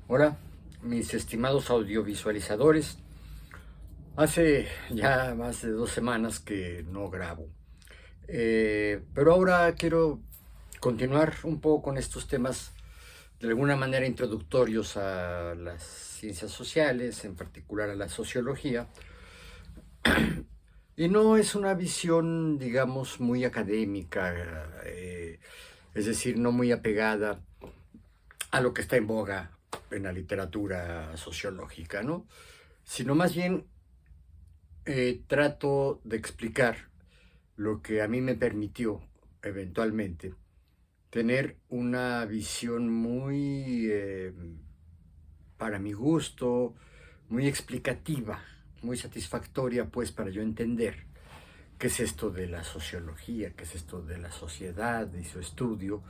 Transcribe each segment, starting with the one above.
Hola, mis estimados audiovisualizadores. Hace ya más de 2 semanas que no grabo. Pero ahora quiero continuar un poco con estos temas de alguna manera introductorios a las ciencias sociales, en particular a la sociología. Y no es una visión, digamos, muy académica, es decir, no muy apegada a lo que está en boga en la literatura sociológica, ¿no? Sino más bien trato de explicar lo que a mí me permitió eventualmente tener una visión muy, para mi gusto, muy explicativa, muy satisfactoria, pues, para yo entender qué es esto de la sociología, qué es esto de la sociedad y su estudio,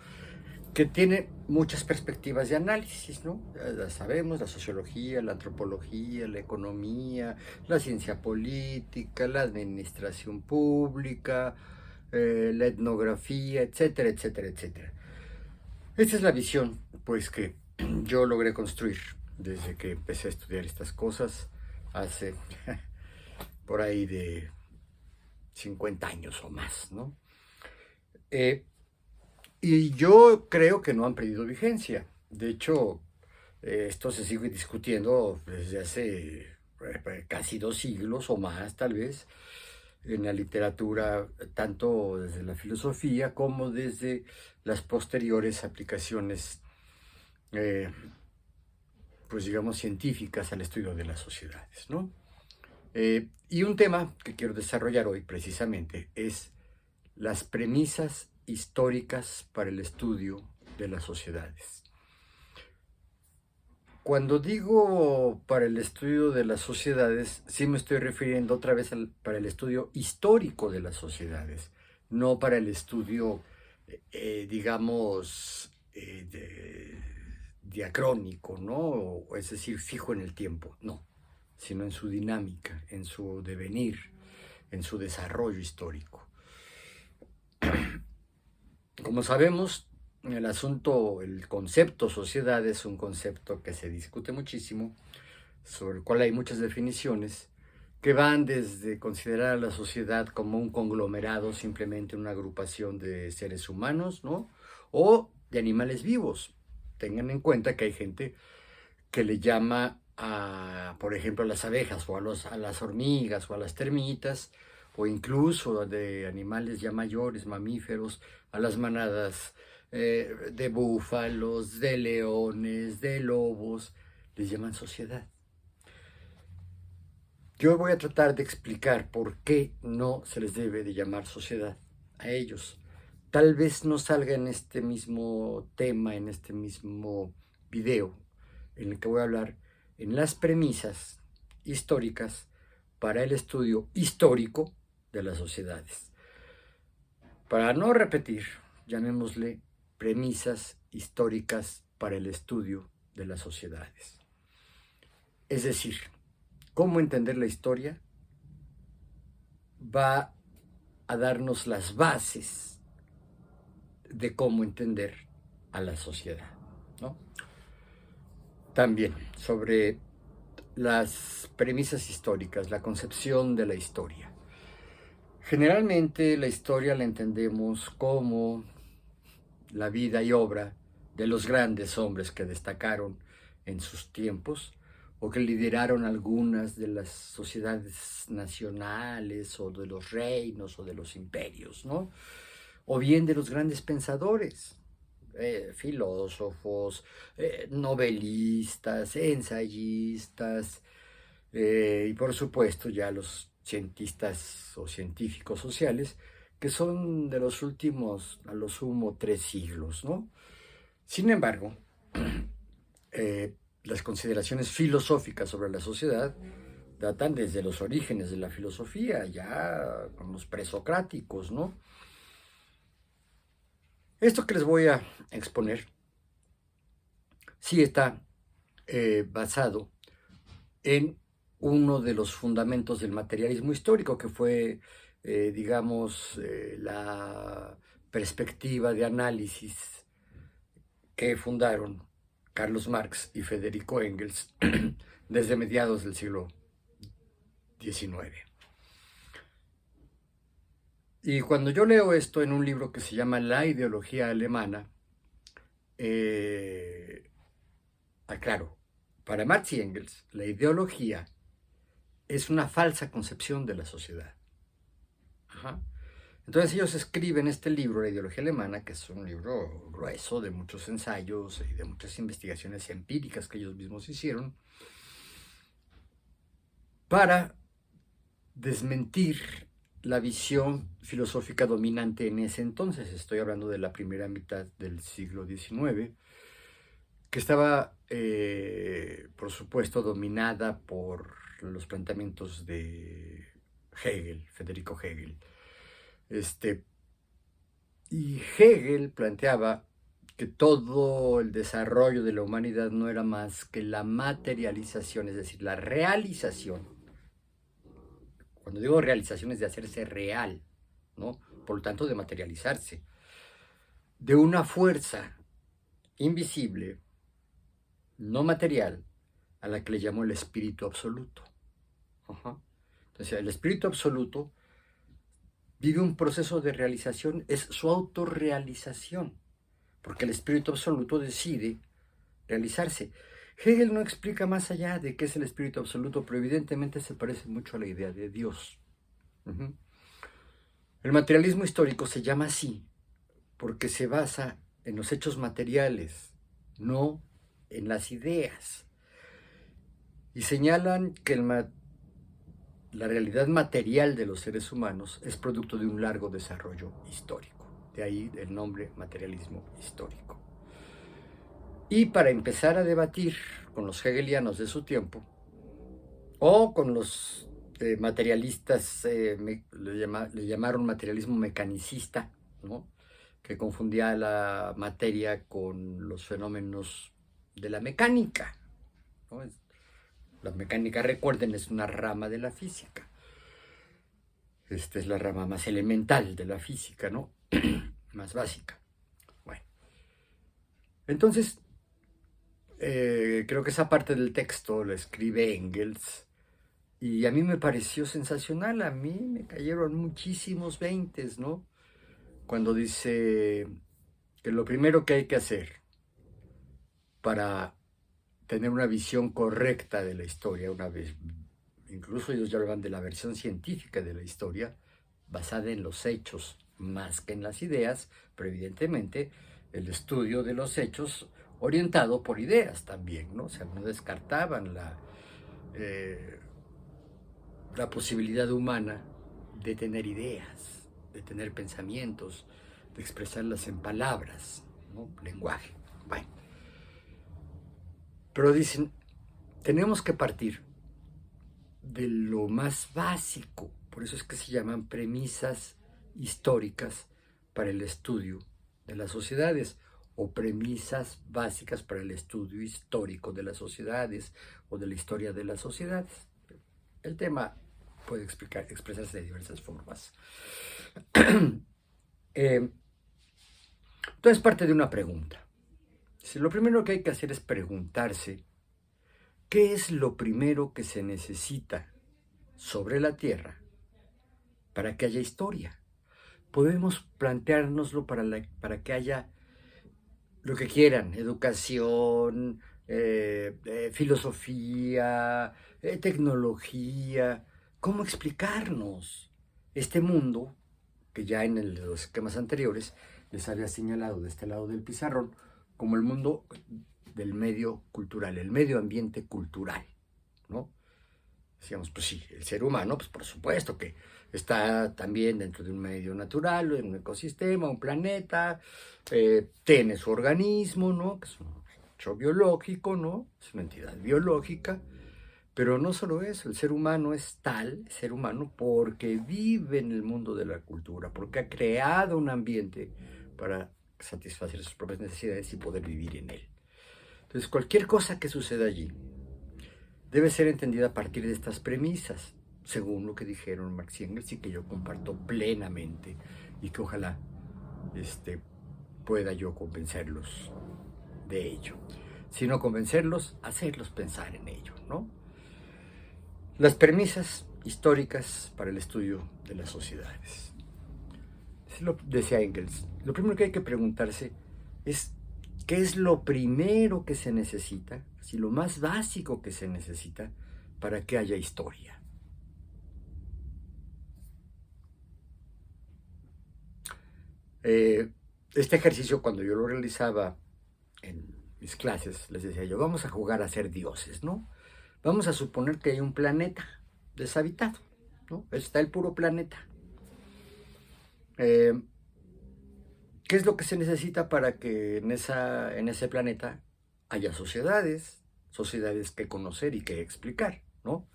que tiene muchas perspectivas de análisis, ¿no? Ya sabemos, la sociología, la antropología, la economía, la ciencia política, la administración pública, la etnografía, etcétera, etcétera, etcétera. Esta es la visión, pues, que yo logré construir desde que empecé a estudiar estas cosas hace por ahí de 50 años o más, ¿no? Eh, Y yo creo que no han perdido vigencia. De hecho, esto se sigue discutiendo desde hace casi 2 siglos o más, tal vez, en la literatura, tanto desde la filosofía como desde las posteriores aplicaciones, eh, pues digamos, científicas al estudio de las sociedades, ¿no? Y un tema que quiero desarrollar hoy precisamente es las premisas históricas para el estudio de las sociedades. Cuando digo para el estudio de las sociedades, sí me estoy refiriendo otra vez para el estudio histórico de las sociedades, no para el estudio, digamos, diacrónico, ¿no? Es decir, fijo en el tiempo, no, sino en su dinámica, en su devenir, en su desarrollo histórico. Como sabemos, el asunto, el concepto sociedad es un concepto que se discute muchísimo, sobre el cual hay muchas definiciones, que van desde considerar a la sociedad como un conglomerado, simplemente una agrupación de seres humanos, ¿no? O de animales vivos. Tengan en cuenta que hay gente que le llama a, por ejemplo, a las abejas o a las hormigas o a las termitas, o incluso de animales ya mayores, mamíferos, a las manadas de búfalos, de leones, de lobos, les llaman sociedad. Yo voy a tratar de explicar por qué no se les debe de llamar sociedad a ellos. Tal vez no salga en este mismo tema, en este mismo video, en el que voy a hablar en las premisas históricas para el estudio histórico de las sociedades. Para no repetir, llamémosle premisas históricas para el estudio de las sociedades. Es decir, cómo entender la historia va a darnos las bases de cómo entender a la sociedad, ¿no? También sobre las premisas históricas, la concepción de la historia. Generalmente la historia la entendemos como la vida y obra de los grandes hombres que destacaron en sus tiempos o que lideraron algunas de las sociedades nacionales o de los reinos o de los imperios, ¿no? O bien de los grandes pensadores, filósofos, novelistas, ensayistas, y por supuesto ya los cientistas o científicos sociales, que son de los últimos, a lo sumo, 3 siglos, ¿no? Sin embargo, las consideraciones filosóficas sobre la sociedad datan desde los orígenes de la filosofía, ya con los presocráticos, ¿no? Esto que les voy a exponer sí está basado en uno de los fundamentos del materialismo histórico, que fue, digamos, la perspectiva de análisis que fundaron Carlos Marx y Federico Engels desde mediados del siglo XIX. Y cuando yo leo esto en un libro que se llama La ideología alemana, aclaro, para Marx y Engels, la ideología es una falsa concepción de la sociedad. Ajá. Entonces ellos escriben este libro, La ideología alemana, que es un libro grueso de muchos ensayos y de muchas investigaciones empíricas que ellos mismos hicieron, para desmentir la visión filosófica dominante en ese entonces. Estoy hablando de la primera mitad del siglo XIX, que estaba, por supuesto, dominada por los planteamientos de Hegel, Federico Hegel. Y Hegel planteaba que todo el desarrollo de la humanidad no era más que la materialización, es decir, la realización. Cuando digo realización es de hacerse real, ¿no? Por lo tanto, de materializarse, de una fuerza invisible, no material, a la que le llamó el espíritu absoluto. Ajá. Entonces, el espíritu absoluto vive un proceso de realización, es su autorrealización, porque el espíritu absoluto decide realizarse. Hegel no explica más allá de qué es el espíritu absoluto, pero evidentemente se parece mucho a la idea de Dios. El materialismo histórico se llama así porque se basa en los hechos materiales, no en las ideas. Y señalan que la realidad material de los seres humanos es producto de un largo desarrollo histórico. De ahí el nombre materialismo histórico. Y para empezar a debatir con los hegelianos de su tiempo, o con los materialistas, le llamaron materialismo mecanicista, ¿no? Que confundía la materia con los fenómenos de la mecánica, ¿no? La mecánica, recuerden, es una rama de la física. Esta es la rama más elemental de la física, ¿no? Más básica. Bueno, entonces, creo que esa parte del texto la escribe Engels y a mí me pareció sensacional. A mí me cayeron muchísimos veintes, ¿no? Cuando dice que lo primero que hay que hacer para tener una visión correcta de la historia, una vez, incluso ellos ya hablan de la versión científica de la historia, basada en los hechos más que en las ideas, pero evidentemente el estudio de los hechos orientado por ideas también, ¿no? O sea, no descartaban la posibilidad humana de tener ideas, de tener pensamientos, de expresarlas en palabras, ¿no? Lenguaje. Bueno. Pero dicen, tenemos que partir de lo más básico, por eso es que se llaman premisas históricas para el estudio de las sociedades, o premisas básicas para el estudio histórico de las sociedades, o de la historia de las sociedades. El tema puede expresarse de diversas formas. Entonces parte de una pregunta. Si lo primero que hay que hacer es preguntarse, ¿qué es lo primero que se necesita sobre la Tierra para que haya historia? Podemos planteárnoslo para que haya lo que quieran, educación, filosofía, tecnología. ¿Cómo explicarnos este mundo que ya en los esquemas anteriores les había señalado de este lado del pizarrón como el mundo del medio cultural, el medio ambiente cultural, ¿no? Decíamos, pues sí, el ser humano, pues por supuesto que está también dentro de un medio natural, en un ecosistema, un planeta, tiene su organismo, ¿no? Que es un hecho biológico, ¿no? Es una entidad biológica, pero no solo eso, el ser humano es tal, ser humano, porque vive en el mundo de la cultura, porque ha creado un ambiente para satisfacer sus propias necesidades y poder vivir en él. Entonces, cualquier cosa que suceda allí debe ser entendida a partir de estas premisas, según lo que dijeron Marx y Engels, y que yo comparto plenamente, y que ojalá pueda yo convencerlos de ello. sino convencerlos, hacerlos pensar en ello, ¿no? Las premisas históricas para el estudio de las sociedades. Decía Engels, lo primero que hay que preguntarse es ¿qué es lo primero que se necesita, si lo más básico que se necesita para que haya historia? Este ejercicio, cuando yo lo realizaba en mis clases, les decía yo, vamos a jugar a ser dioses, ¿no? Vamos a suponer que hay un planeta deshabitado, ¿no? Está el puro planeta. ¿Qué es lo que se necesita para que en ese planeta haya sociedades que conocer y que explicar, ¿no?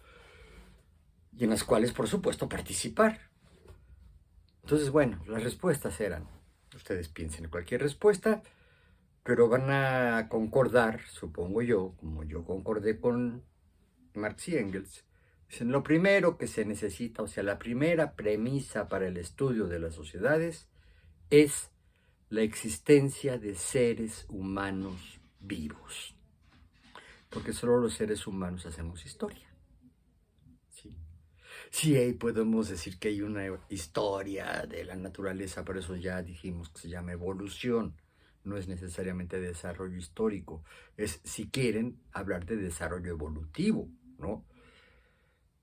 Y en las cuales, por supuesto, participar. Entonces, bueno, las respuestas eran, ustedes piensen en cualquier respuesta, pero van a concordar, supongo yo, como yo concordé con Marx y Engels, dicen, lo primero que se necesita, o sea, la primera premisa para el estudio de las sociedades es la existencia de seres humanos vivos. Porque solo los seres humanos hacemos historia. Sí, ahí podemos decir que hay una historia de la naturaleza, pero eso ya dijimos que se llama evolución. No es necesariamente desarrollo histórico. Es, si quieren, hablar de desarrollo evolutivo, ¿no?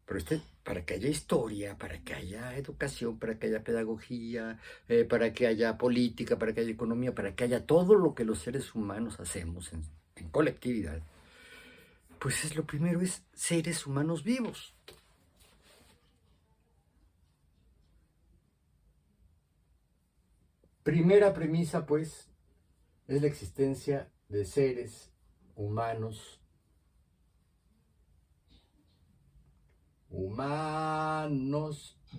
Pero para que haya historia, para que haya educación, para que haya pedagogía, para que haya política, para que haya economía, para que haya todo lo que los seres humanos hacemos en colectividad, pues lo primero es seres humanos vivos. Primera premisa, pues, es la existencia de seres humanos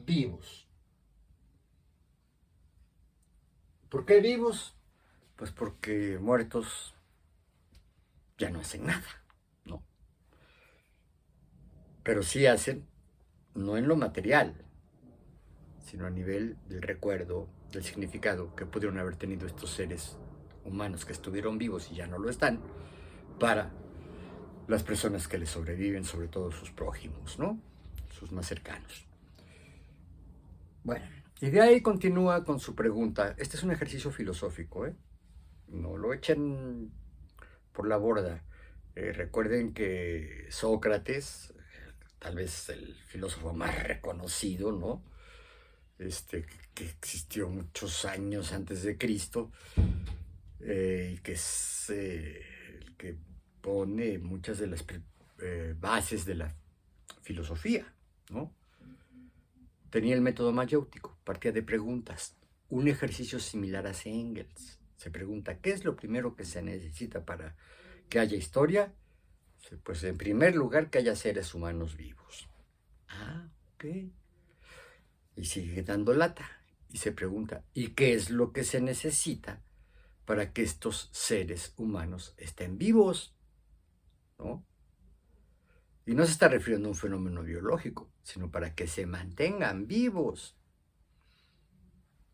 vivos. ¿Por qué vivos? Pues porque muertos ya no hacen nada, ¿no? Pero sí hacen, no en lo material, sino a nivel del recuerdo, del significado que pudieron haber tenido estos seres humanos que estuvieron vivos y ya no lo están, para las personas que les sobreviven, sobre todo sus prójimos, ¿no? Sus más cercanos. Bueno, y de ahí continúa con su pregunta. Este es un ejercicio filosófico, ¿eh? No lo echen por la borda. Recuerden que Sócrates, tal vez el filósofo más reconocido, ¿no? Que existió muchos años antes de Cristo, y que es el que pone muchas de las bases de la filosofía, ¿no? Tenía el método mayéutico, partía de preguntas. Un ejercicio similar hace Engels. Se pregunta, ¿qué es lo primero que se necesita para que haya historia? Pues en primer lugar, que haya seres humanos vivos. Ah, ok. Y sigue dando lata. Y se pregunta, ¿y qué es lo que se necesita para que estos seres humanos estén vivos? ¿No? Y no se está refiriendo a un fenómeno biológico, sino para que se mantengan vivos.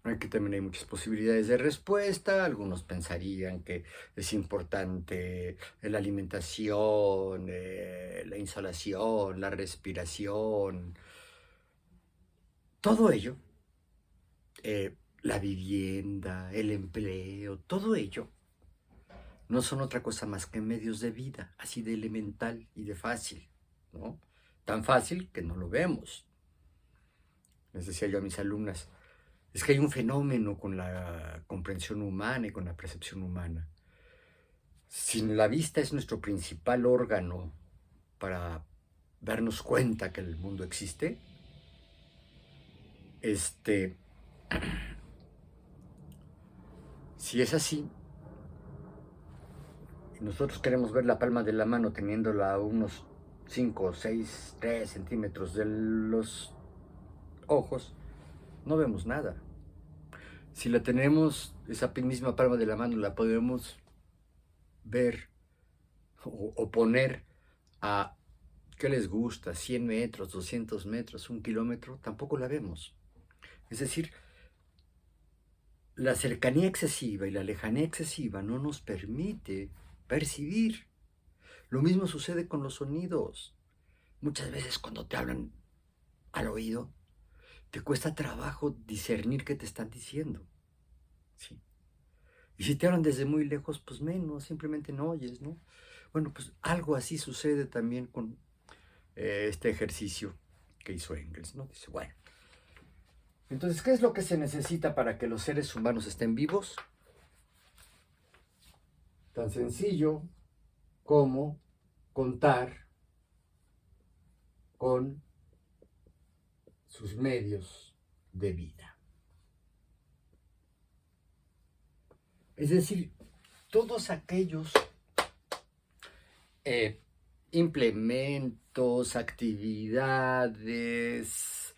Aquí también hay muchas posibilidades de respuesta. Algunos pensarían que es importante la alimentación, la insolación, la respiración, todo ello, la vivienda, el empleo, todo ello, no son otra cosa más que medios de vida, así de elemental y de fácil, ¿no? Tan fácil que no lo vemos. Les decía yo a mis alumnas, es que hay un fenómeno con la comprensión humana y con la percepción humana. Si la vista es nuestro principal órgano para darnos cuenta que el mundo existe, si es así, y nosotros queremos ver la palma de la mano teniéndola a unos 5, 6, 3 centímetros de los ojos, no vemos nada. Si la tenemos, esa misma palma de la mano, la podemos ver o poner a, ¿qué les gusta? 100 metros, 200 metros, 1 kilómetro, tampoco la vemos. Es decir, la cercanía excesiva y la lejanía excesiva no nos permite percibir Lo mismo sucede con los sonidos. Muchas veces cuando te hablan al oído, te cuesta trabajo discernir qué te están diciendo. ¿Sí? Y si te hablan desde muy lejos, pues menos, simplemente no oyes, ¿no? Bueno, pues algo así sucede también con este ejercicio que hizo Engels, ¿no? Dice, bueno, entonces, ¿qué es lo que se necesita para que los seres humanos estén vivos? Tan sencillo como contar con sus medios de vida. Es decir, todos aquellos implementos, actividades,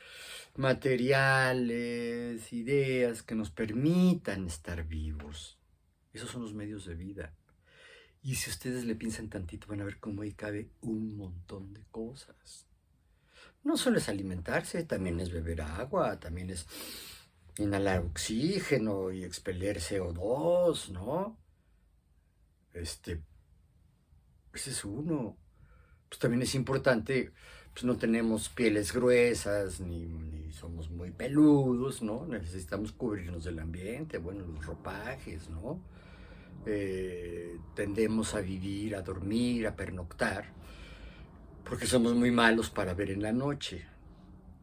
materiales, ideas que nos permitan estar vivos. Esos son los medios de vida. Y si ustedes le piensan tantito, van a ver cómo ahí cabe un montón de cosas. No solo es alimentarse, también es beber agua, también es inhalar oxígeno y expeler CO2, ¿no? Ese es uno. Pues también es importante, pues no tenemos pieles gruesas, ni somos muy peludos, ¿no? Necesitamos cubrirnos del ambiente, bueno, los ropajes, ¿no? Tendemos a vivir, a dormir, a pernoctar, porque somos muy malos para ver en la noche.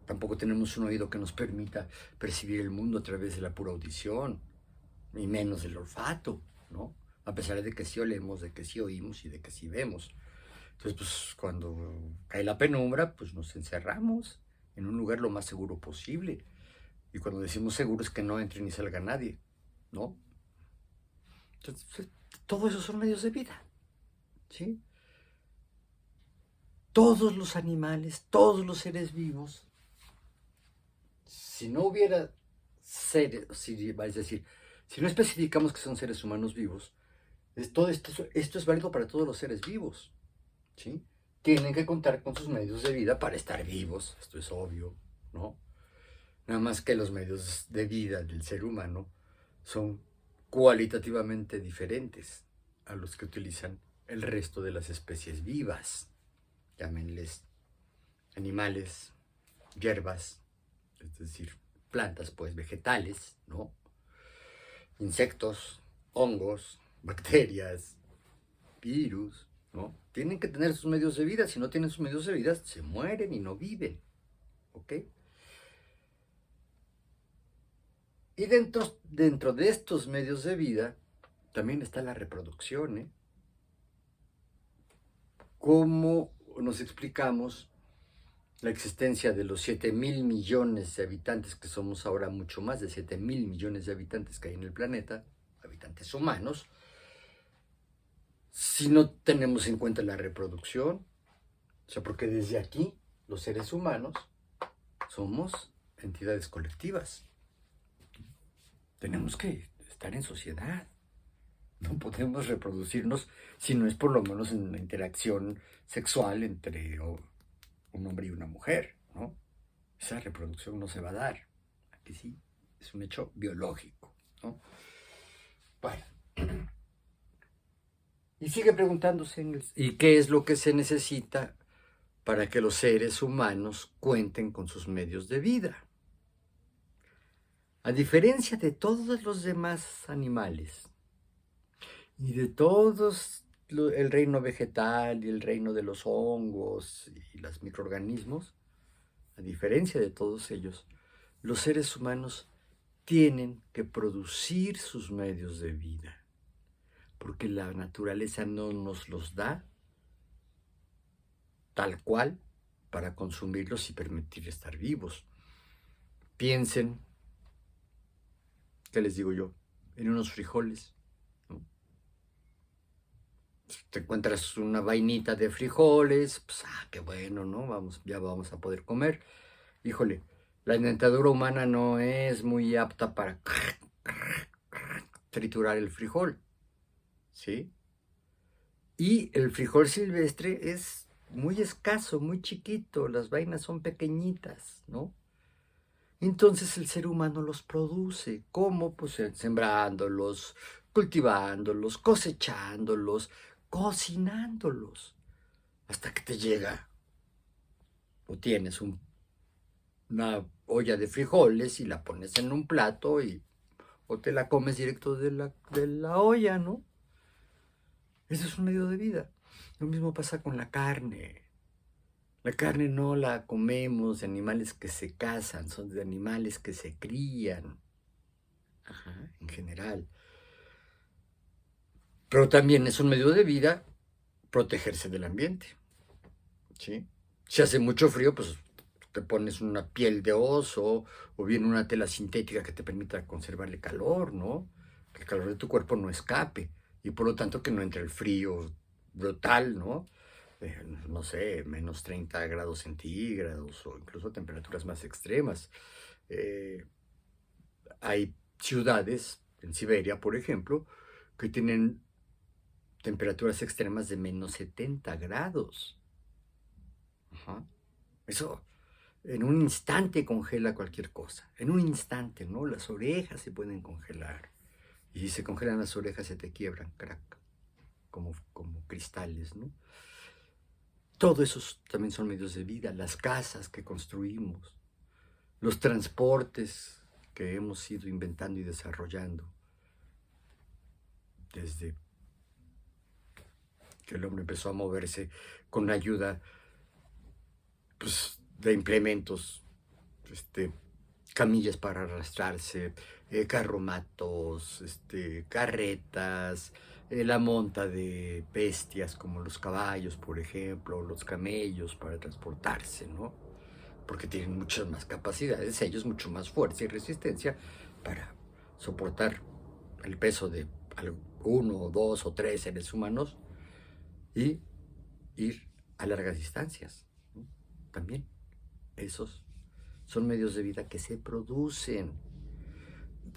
Tampoco tenemos un oído que nos permita percibir el mundo a través de la pura audición, ni menos del olfato, ¿no? A pesar de que sí olemos, de que sí oímos y de que sí vemos. Entonces, pues cuando cae la penumbra, pues nos encerramos en un lugar lo más seguro posible. Y cuando decimos seguro es que no entre ni salga nadie, ¿no? Entonces, todo eso son medios de vida, ¿sí? Todos los animales, todos los seres vivos, si no hubiera seres, es decir, si no especificamos que son seres humanos vivos, todo esto es válido para todos los seres vivos, ¿sí? Tienen que contar con sus medios de vida para estar vivos, esto es obvio, ¿no? Nada más que los medios de vida del ser humano son cualitativamente diferentes a los que utilizan el resto de las especies vivas. Llámenles animales, hierbas, es decir, plantas, pues vegetales, ¿no? Insectos, hongos, bacterias, virus, ¿no? Tienen que tener sus medios de vida. Si no tienen sus medios de vida, se mueren y no viven, ¿ok? Y dentro de estos medios de vida también está la reproducción, ¿eh? ¿Cómo nos explicamos la existencia de los 7,000 millones de habitantes que somos ahora, mucho más de 7,000 millones de habitantes que hay en el planeta, habitantes humanos, si no tenemos en cuenta la reproducción? O sea, porque desde aquí, los seres humanos somos entidades colectivas. Tenemos que estar en sociedad. No podemos reproducirnos si no es por lo menos en una interacción sexual entre un hombre y una mujer, ¿no? Esa reproducción no se va a dar. Aquí sí, es un hecho biológico, ¿no? Bueno. Y sigue preguntándose, ¿y qué es lo que se necesita para que los seres humanos cuenten con sus medios de vida? A diferencia de todos los demás animales y de todos el reino vegetal y el reino de los hongos y los microorganismos, a diferencia de todos ellos, los seres humanos tienen que producir sus medios de vida, porque la naturaleza no nos los da tal cual para consumirlos y permitir estar vivos. Piensen, ¿qué les digo yo? En unos frijoles, ¿no? Si te encuentras una vainita de frijoles, pues, qué bueno, ¿no? Ya vamos a poder comer. Híjole, la dentadura humana no es muy apta para triturar el frijol, ¿sí? Y el frijol silvestre es muy escaso, muy chiquito, las vainas son pequeñitas, ¿no? Entonces el ser humano los produce. ¿Cómo? Pues sembrándolos, cultivándolos, cosechándolos, cocinándolos. hasta que te llega o tienes una olla de frijoles y la pones en un plato o te la comes directo de la olla, ¿no? Ese es un medio de vida. Lo mismo pasa con la carne. La carne no la comemos de animales que se cazan, son de animales que se crían, en general. Pero también es un medio de vida protegerse del ambiente, ¿sí? Si hace mucho frío, pues te pones una piel de oso o bien una tela sintética que te permita conservar el calor, ¿no? Que el calor de tu cuerpo no escape y por lo tanto que no entre el frío brutal, ¿no? No sé, menos 30 grados centígrados o incluso temperaturas más extremas. Hay ciudades, en Siberia, por ejemplo, que tienen temperaturas extremas de menos 70 grados. Ajá. Eso en un instante congela cualquier cosa. En un instante, ¿no? Las orejas se pueden congelar. Y si se congelan las orejas, se te quiebran, crack, como cristales, ¿no? Todo eso también son medios de vida. Las casas que construimos, los transportes que hemos ido inventando y desarrollando desde que el hombre empezó a moverse con ayuda, pues, de implementos, camillas para arrastrarse, carromatos, carretas, la monta de bestias como los caballos, por ejemplo, los camellos para transportarse, ¿no? Porque tienen muchas más capacidades, ellos mucho más fuerza y resistencia para soportar el peso de uno o dos o tres seres humanos y ir a largas distancias, ¿no? También esos son medios de vida que se producen.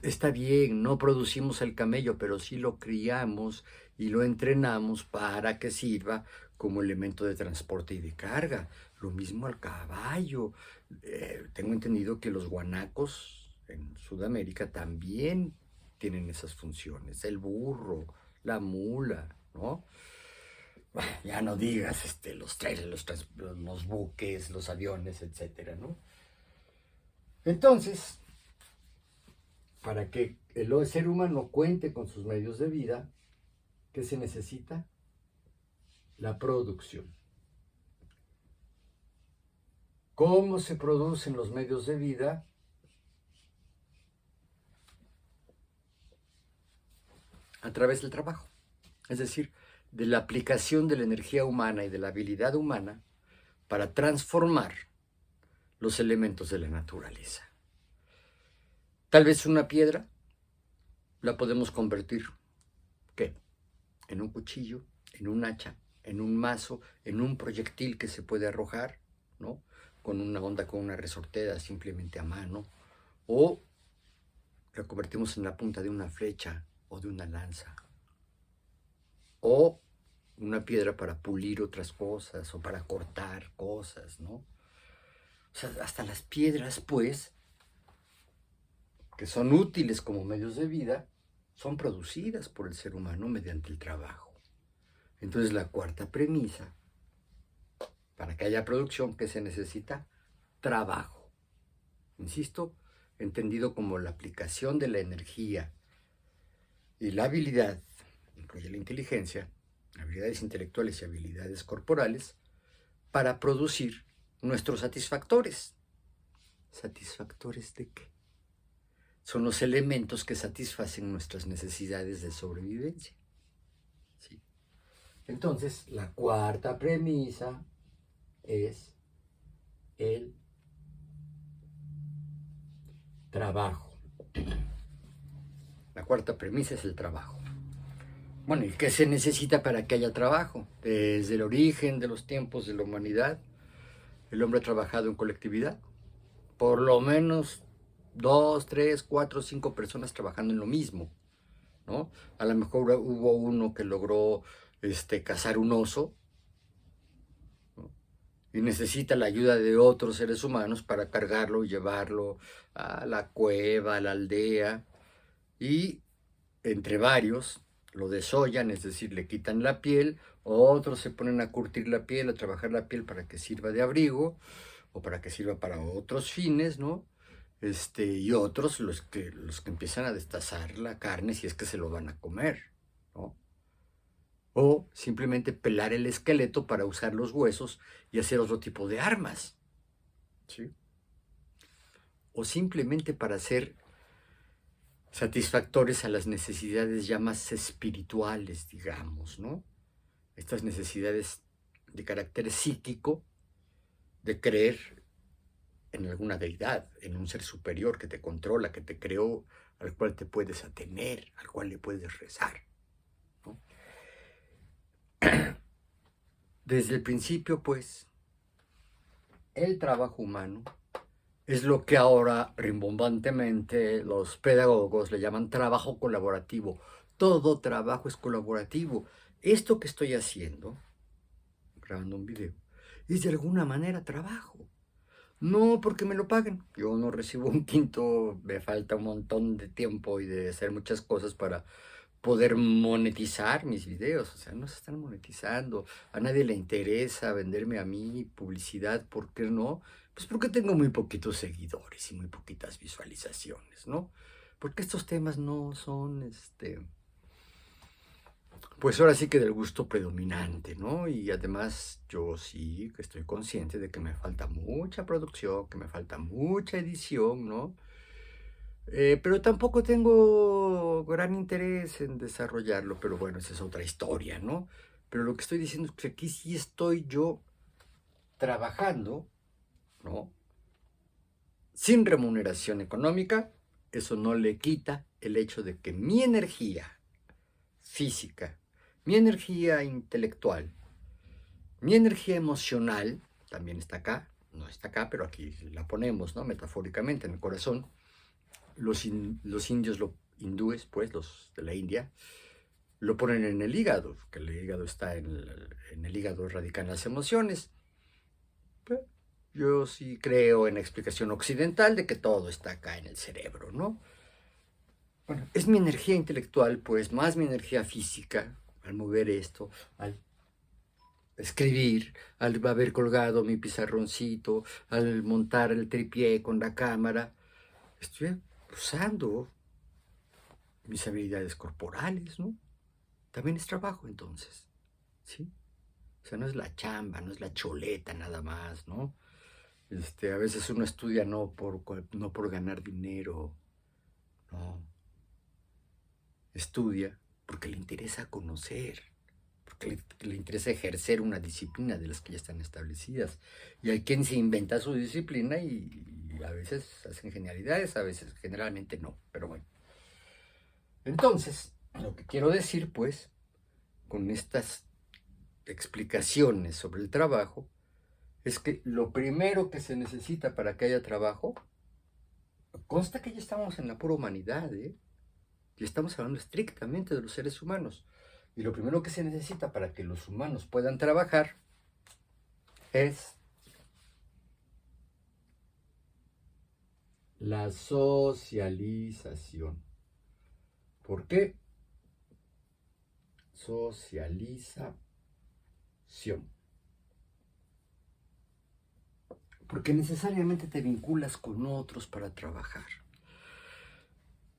Está bien, no producimos el camello, pero sí lo criamos y lo entrenamos para que sirva como elemento de transporte y de carga. Lo mismo al caballo. Tengo entendido que los guanacos en Sudamérica también tienen esas funciones. El burro, la mula, ¿no? Ya no digas los trailers, los buques, los aviones, etcétera, ¿no? Entonces, para que el ser humano cuente con sus medios de vida, ¿qué se necesita? La producción. ¿Cómo se producen los medios de vida? A través del trabajo. Es decir, de la aplicación de la energía humana y de la habilidad humana para transformar los elementos de la naturaleza. Tal vez una piedra la podemos convertir, ¿qué? En un cuchillo, en un hacha, en un mazo, en un proyectil que se puede arrojar, ¿no? Con una onda, con una resortera simplemente a mano, o la convertimos en la punta de una flecha o de una lanza, o una piedra para pulir otras cosas o para cortar cosas, ¿no? O sea, hasta las piedras, pues, que son útiles como medios de vida, son producidas por el ser humano mediante el trabajo. Entonces, la cuarta premisa, para que haya producción, ¿qué se necesita? Trabajo. Insisto, entendido como la aplicación de la energía y la habilidad, incluye la inteligencia, habilidades intelectuales y habilidades corporales, para producir nuestros satisfactores. ¿Satisfactores de qué? Son los elementos que satisfacen nuestras necesidades de sobrevivencia. ¿Sí? Entonces, la cuarta premisa es el trabajo. La cuarta premisa es el trabajo. Bueno, ¿y qué se necesita para que haya trabajo? Desde el origen de los tiempos de la humanidad, el hombre ha trabajado en colectividad. Por lo menos 2, 3, 4, 5 personas trabajando en lo mismo, ¿no? A lo mejor hubo uno que logró cazar un oso, ¿no? Y necesita la ayuda de otros seres humanos para cargarlo y llevarlo a la cueva, a la aldea, y entre varios lo desollan, es decir, le quitan la piel, Otros se ponen a curtir la piel, a trabajar la piel para que sirva de abrigo o para que sirva para otros fines, ¿no? Y otros los que empiezan a destazar la carne si es que se lo van a comer, ¿no? O simplemente pelar el esqueleto para usar los huesos y hacer otro tipo de armas, ¿sí? O simplemente para ser satisfactores a las necesidades ya más espirituales, digamos, ¿no? Estas necesidades de carácter psíquico, de creer en alguna deidad, en un ser superior que te controla, que te creó, al cual te puedes atener, al cual le puedes rezar, ¿no? Desde el principio, pues, el trabajo humano es lo que ahora rimbombantemente los pedagogos le llaman trabajo colaborativo. Todo trabajo es colaborativo. Esto que estoy haciendo, grabando un video, es de alguna manera trabajo. No porque me lo paguen. Yo no recibo un quinto, me falta un montón de tiempo y de hacer muchas cosas para poder monetizar mis videos. O sea, no se están monetizando. A nadie le interesa venderme a mí publicidad. ¿Por qué no? Pues porque tengo muy poquitos seguidores y muy poquitas visualizaciones, ¿no? Porque estos temas no son, pues ahora sí que del gusto predominante, ¿no? Y además yo sí que estoy consciente de que me falta mucha producción, que me falta mucha edición, ¿no? Pero tampoco tengo gran interés en desarrollarlo, pero bueno, esa es otra historia, ¿no? Pero lo que estoy diciendo es que aquí sí estoy yo trabajando, ¿no? Sin remuneración económica. Eso no le quita el hecho de que mi energía física, mi energía intelectual, mi energía emocional, también está acá, no está acá, pero aquí la ponemos, ¿no? Metafóricamente en el corazón. Los indios hindúes, pues, los de la India, lo ponen en el hígado, que el hígado está en el hígado radican las emociones. Pero yo sí creo en la explicación occidental de que todo está acá en el cerebro, ¿no? Bueno, es mi energía intelectual, pues, más mi energía física, al mover esto, al escribir, al haber colgado mi pizarroncito, al montar el tripié con la cámara. Estoy usando mis habilidades corporales, ¿no? También es trabajo, entonces, ¿sí? O sea, no es la chamba, no es la choleta nada más, ¿no? A veces uno estudia no por ganar dinero, no. Estudia porque le interesa conocer, porque le interesa ejercer una disciplina de las que ya están establecidas. Y hay quien se inventa su disciplina y a veces hacen genialidades, a veces generalmente no, pero bueno. Entonces, lo que quiero decir, pues, con estas explicaciones sobre el trabajo, es que lo primero que se necesita para que haya trabajo, consta que ya estamos en la pura humanidad, ¿eh? Ya estamos hablando estrictamente de los seres humanos. Y lo primero que se necesita para que los humanos puedan trabajar es la socialización. ¿Por qué? Socialización. Porque necesariamente te vinculas con otros para trabajar.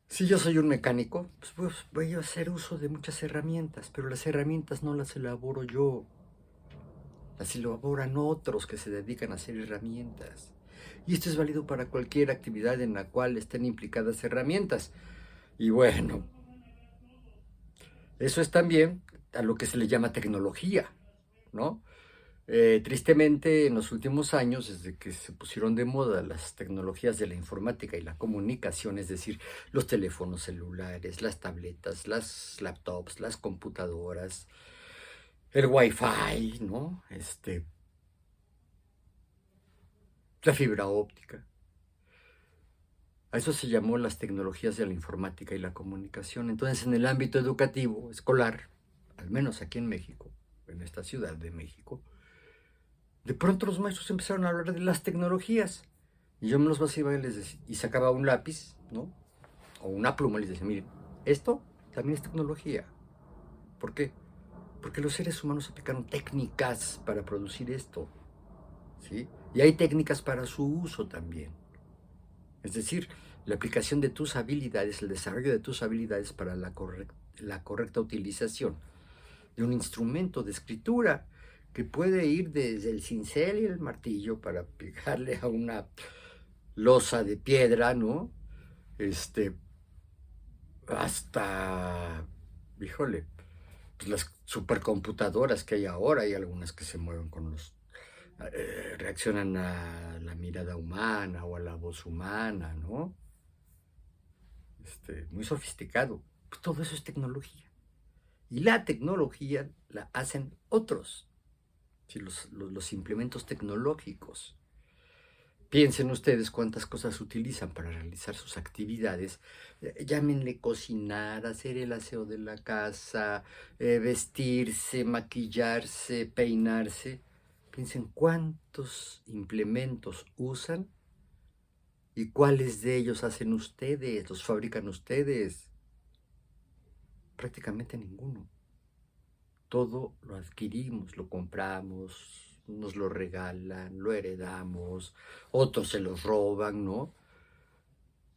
Si yo soy un mecánico, pues voy a hacer uso de muchas herramientas, pero las herramientas no las elaboro yo, las elaboran otros que se dedican a hacer herramientas. Y esto es válido para cualquier actividad en la cual estén implicadas herramientas. Y bueno, eso es también a lo que se le llama tecnología, ¿no? Tristemente, en los últimos años, desde que se pusieron de moda las tecnologías de la informática y la comunicación, es decir, los teléfonos celulares, las tabletas, las laptops, las computadoras, el Wi-Fi, ¿no? La fibra óptica. A eso se llamó las tecnologías de la informática y la comunicación. Entonces, en el ámbito educativo, escolar, al menos aquí en México, en esta ciudad de México, de pronto los maestros empezaron a hablar de las tecnologías. Y yo me los vaciaba y sacaba un lápiz, ¿no? O una pluma y les decía, miren, esto también es tecnología. ¿Por qué? Porque los seres humanos aplicaron técnicas para producir esto, ¿sí? Y hay técnicas para su uso también. Es decir, la aplicación de tus habilidades, el desarrollo de tus habilidades para la correcta utilización de un instrumento de escritura que puede ir desde el cincel y el martillo para pegarle a una losa de piedra, ¿no? Hasta, híjole, pues las supercomputadoras que hay ahora, hay algunas que se mueven con reaccionan a la mirada humana o a la voz humana, ¿no? Muy sofisticado. Pues todo eso es tecnología. Y la tecnología la hacen otros, ¿sí? Los implementos tecnológicos. Piensen ustedes cuántas cosas utilizan para realizar sus actividades. Llámenle cocinar, hacer el aseo de la casa, vestirse, maquillarse, peinarse. Piensen cuántos implementos usan y cuáles de ellos hacen ustedes, los fabrican ustedes. Prácticamente ninguno. Todo lo adquirimos, lo compramos, nos lo regalan, lo heredamos, otros se los roban, ¿no?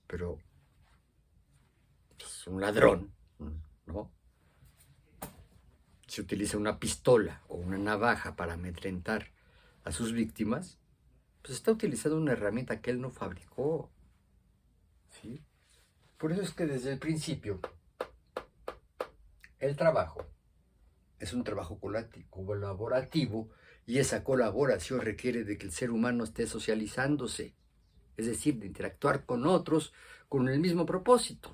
Pero pues, un ladrón, ¿no? Si utiliza una pistola o una navaja para amedrentar a sus víctimas, pues está utilizando una herramienta que él no fabricó, ¿sí? Por eso es que desde el principio el trabajo es un trabajo colaborativo y esa colaboración requiere de que el ser humano esté socializándose, es decir, de interactuar con otros con el mismo propósito.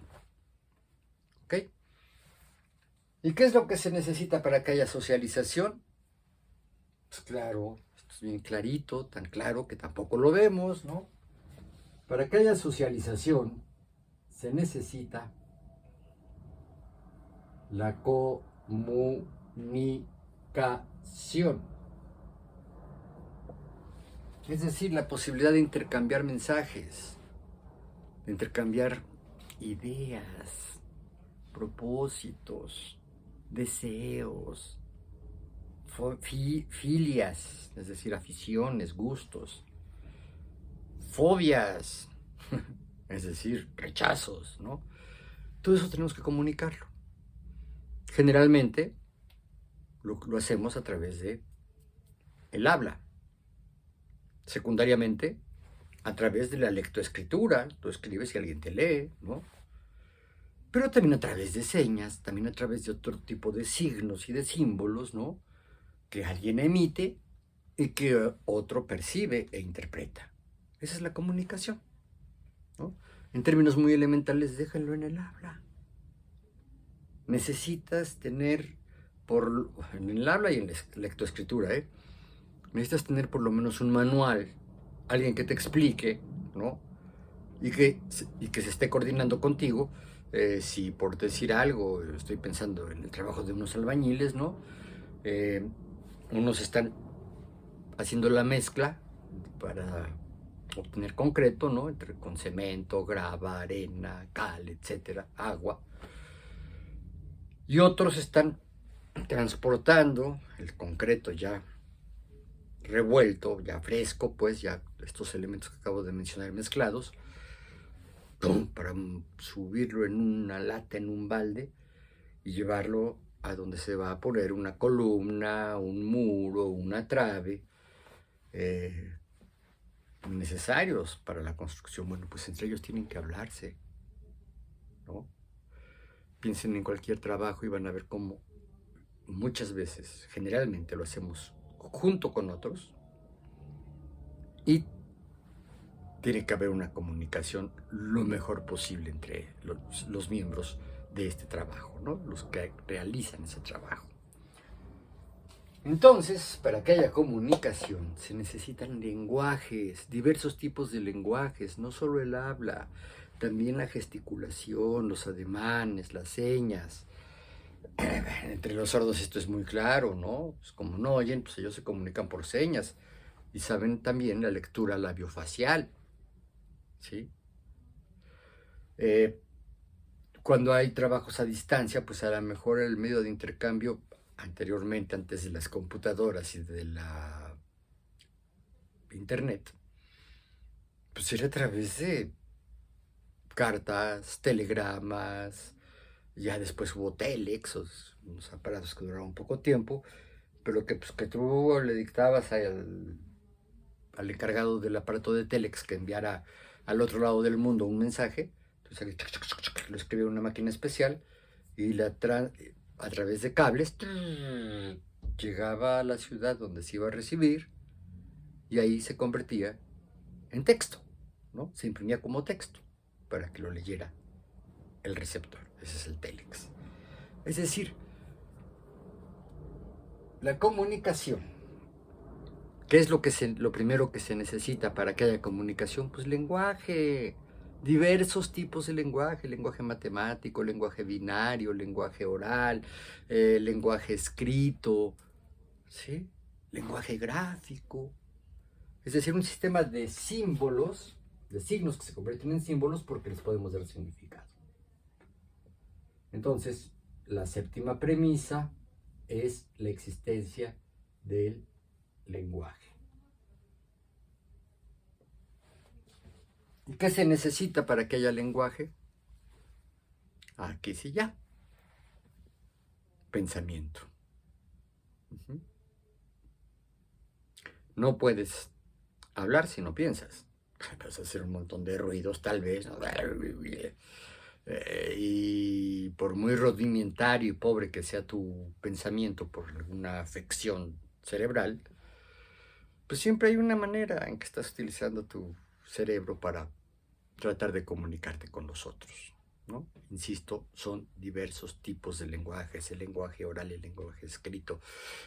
¿Ok? ¿Y qué es lo que se necesita para que haya socialización? Pues claro, esto es bien clarito, tan claro que tampoco lo vemos, ¿no? Para que haya socialización se necesita la comunicación. Es decir, la posibilidad de intercambiar mensajes, de intercambiar ideas, propósitos, deseos, filias, es decir, aficiones, gustos, fobias, es decir, rechazos, ¿no? Todo eso tenemos que comunicarlo. Generalmente lo hacemos a través de el habla. Secundariamente, a través de la lectoescritura, tú escribes y alguien te lee, ¿no? Pero también a través de señas, también a través de otro tipo de signos y de símbolos, ¿no? Que alguien emite y que otro percibe e interpreta. Esa es la comunicación, ¿no? En términos muy elementales, déjenlo en el habla. Necesitas tener, en el habla y en la lectoescritura, necesitas tener por lo menos un manual, alguien que te explique, ¿no? Y que se esté coordinando contigo. Si por decir algo, estoy pensando en el trabajo de unos albañiles, ¿no? Unos están haciendo la mezcla para obtener concreto, ¿no? Con cemento, grava, arena, cal, etcétera, agua. Y otros están transportando el concreto ya revuelto, ya fresco, pues ya estos elementos que acabo de mencionar mezclados, para subirlo en una lata, en un balde, y llevarlo a donde se va a poner una columna, un muro, una trave, necesarios para la construcción. Bueno, pues entre ellos tienen que hablarse, ¿no? Piensen en cualquier trabajo y van a ver cómo muchas veces, generalmente lo hacemos junto con otros, y tiene que haber una comunicación lo mejor posible entre los miembros de este trabajo, ¿no? Los que realizan ese trabajo. Entonces, para que haya comunicación se necesitan lenguajes, diversos tipos de lenguajes, no solo el habla, también la gesticulación, los ademanes, las señas. Entre los sordos esto es muy claro, ¿no? Pues como no oyen, pues ellos se comunican por señas y saben también la lectura labiofacial, ¿sí? Cuando hay trabajos a distancia, pues a lo mejor el medio de intercambio anteriormente, antes de las computadoras y de la internet, pues era a través de cartas, telegramas, ya después hubo telex, unos aparatos que duraron poco tiempo, pero que tú le dictabas al encargado del aparato de telex que enviara al otro lado del mundo un mensaje, entonces lo escribía en una máquina especial y a través de cables llegaba a la ciudad donde se iba a recibir y ahí se convertía en texto, ¿no? Se imprimía como texto para que lo leyera el receptor. Ese es el telex. Es decir, la comunicación. ¿Qué es lo primero que se necesita para que haya comunicación? Pues lenguaje, diversos tipos de lenguaje, lenguaje matemático, lenguaje binario, lenguaje oral, lenguaje escrito, ¿sí? Lenguaje gráfico. Es decir, un sistema de símbolos, de signos que se convierten en símbolos porque les podemos dar significado. Entonces, la séptima premisa es la existencia del lenguaje. ¿Y qué se necesita para que haya lenguaje? Aquí sí ya. Pensamiento. No puedes hablar si no piensas. Vas a hacer un montón de ruidos, tal vez. Y por muy rudimentario y pobre que sea tu pensamiento por alguna afección cerebral, pues siempre hay una manera en que estás utilizando tu cerebro para tratar de comunicarte con los otros, ¿no? Insisto, son diversos tipos de lenguajes, el lenguaje oral, el lenguaje escrito,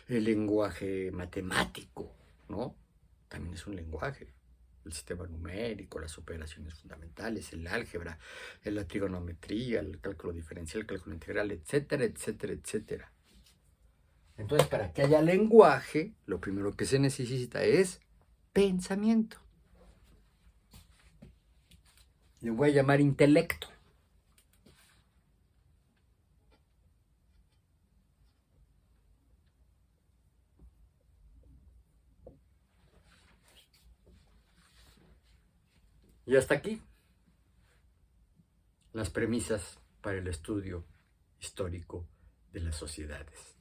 el lenguaje matemático, ¿no? También es un lenguaje. El sistema numérico, las operaciones fundamentales, el álgebra, la trigonometría, el cálculo diferencial, el cálculo integral, etcétera, etcétera, etcétera. Entonces, para que haya lenguaje, lo primero que se necesita es pensamiento. Le voy a llamar intelecto. Y hasta aquí las premisas para el estudio histórico de las sociedades.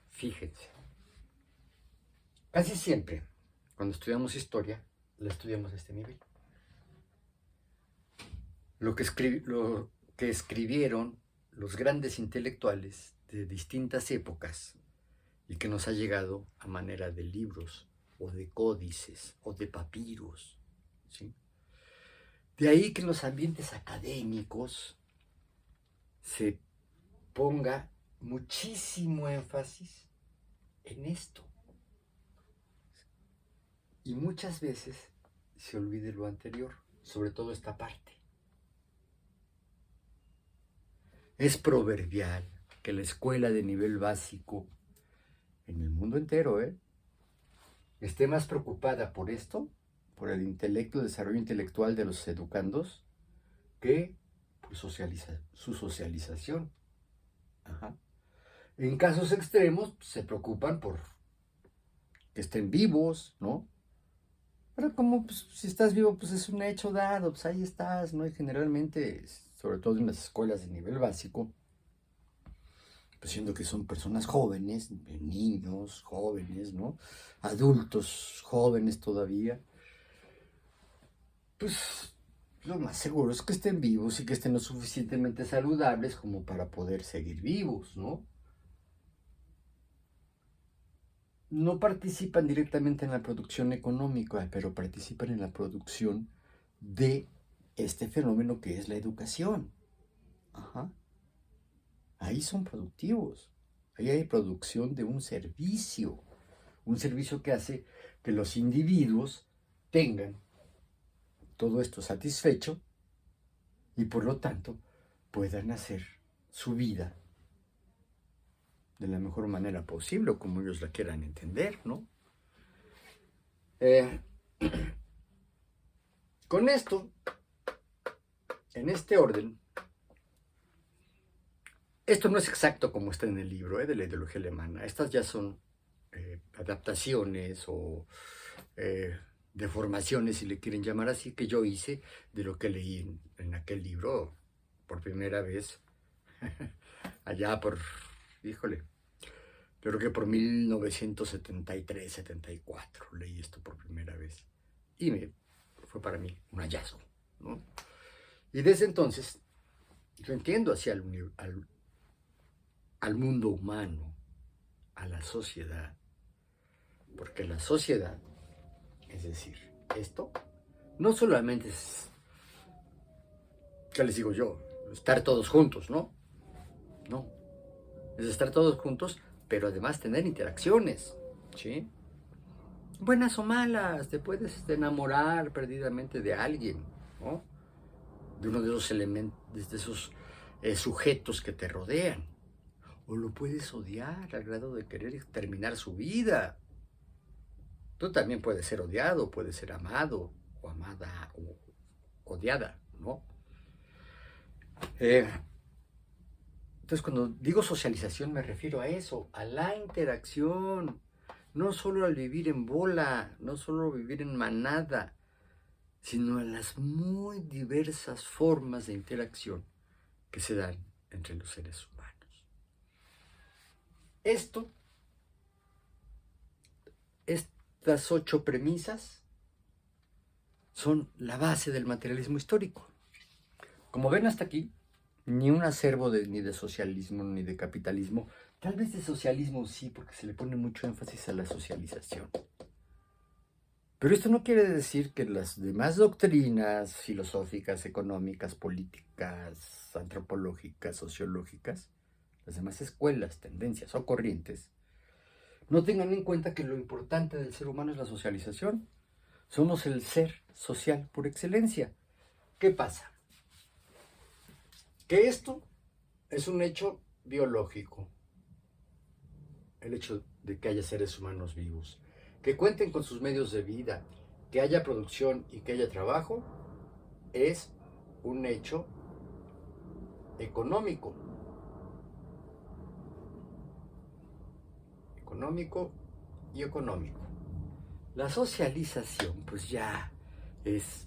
Fíjense, casi siempre cuando estudiamos historia, la estudiamos a este nivel. Lo que escribieron los grandes intelectuales de distintas épocas y que nos ha llegado a manera de libros o de códices o de papiros, ¿sí? De ahí que en los ambientes académicos se ponga muchísimo énfasis en esto. Y muchas veces se olvide lo anterior, sobre todo esta parte. Es proverbial que la escuela de nivel básico, en el mundo entero, esté más preocupada por esto, por el desarrollo intelectual de los educandos, que por su socialización. Ajá. En casos extremos, se preocupan por que estén vivos, ¿no? Pero como pues, si estás vivo, pues es un hecho dado, pues ahí estás, ¿no? Y generalmente, sobre todo en las escuelas de nivel básico, pues siendo que son personas jóvenes, niños jóvenes, ¿no? Adultos jóvenes todavía, pues lo más seguro es que estén vivos y que estén lo suficientemente saludables como para poder seguir vivos, ¿no? No participan directamente en la producción económica, pero participan en la producción de este fenómeno que es la educación. Ajá. Ahí son productivos. Ahí hay producción de un servicio que hace que los individuos tengan todo esto satisfecho y por lo tanto puedan hacer su vida de la mejor manera posible o como ellos la quieran entender, ¿no? Con esto, en este orden, Esto no es exacto como está en el libro de la ideología alemana. Estas ya son adaptaciones o deformaciones, si le quieren llamar así, que yo hice de lo que leí en aquel libro por primera vez, allá por, híjole, yo creo que por 1973, 74 leí esto por primera vez. Y fue para mí un hallazgo, ¿no? Y desde entonces yo entiendo hacia al mundo humano, a la sociedad, porque la sociedad, es decir, esto, no solamente es, ¿qué les digo yo? Estar todos juntos, ¿no? No, es estar todos juntos, pero además tener interacciones, ¿sí? Buenas o malas, te puedes enamorar perdidamente de alguien, ¿no? De uno de esos elementos, de esos sujetos que te rodean. O lo puedes odiar al grado de querer terminar su vida. Tú también puedes ser odiado, puedes ser amado, o amada, o odiada, ¿no? Entonces, cuando digo socialización me refiero a eso, a la interacción. No solo al vivir en bola, no solo vivir en manada, sino a las muy diversas formas de interacción que se dan entre los seres humanos. Estas 8 premisas son la base del materialismo histórico. Como ven hasta aquí, ni un acervo ni de socialismo ni de capitalismo, tal vez de socialismo sí, porque se le pone mucho énfasis a la socialización. Pero esto no quiere decir que las demás doctrinas filosóficas, económicas, políticas, antropológicas, sociológicas, las demás escuelas, tendencias o corrientes, no tengan en cuenta que lo importante del ser humano es la socialización. Somos el ser social por excelencia. ¿Qué pasa? Que esto es un hecho biológico, el hecho de que haya seres humanos vivos, que cuenten con sus medios de vida, que haya producción y que haya trabajo, es un hecho económico. Económico y económico. La socialización, pues ya es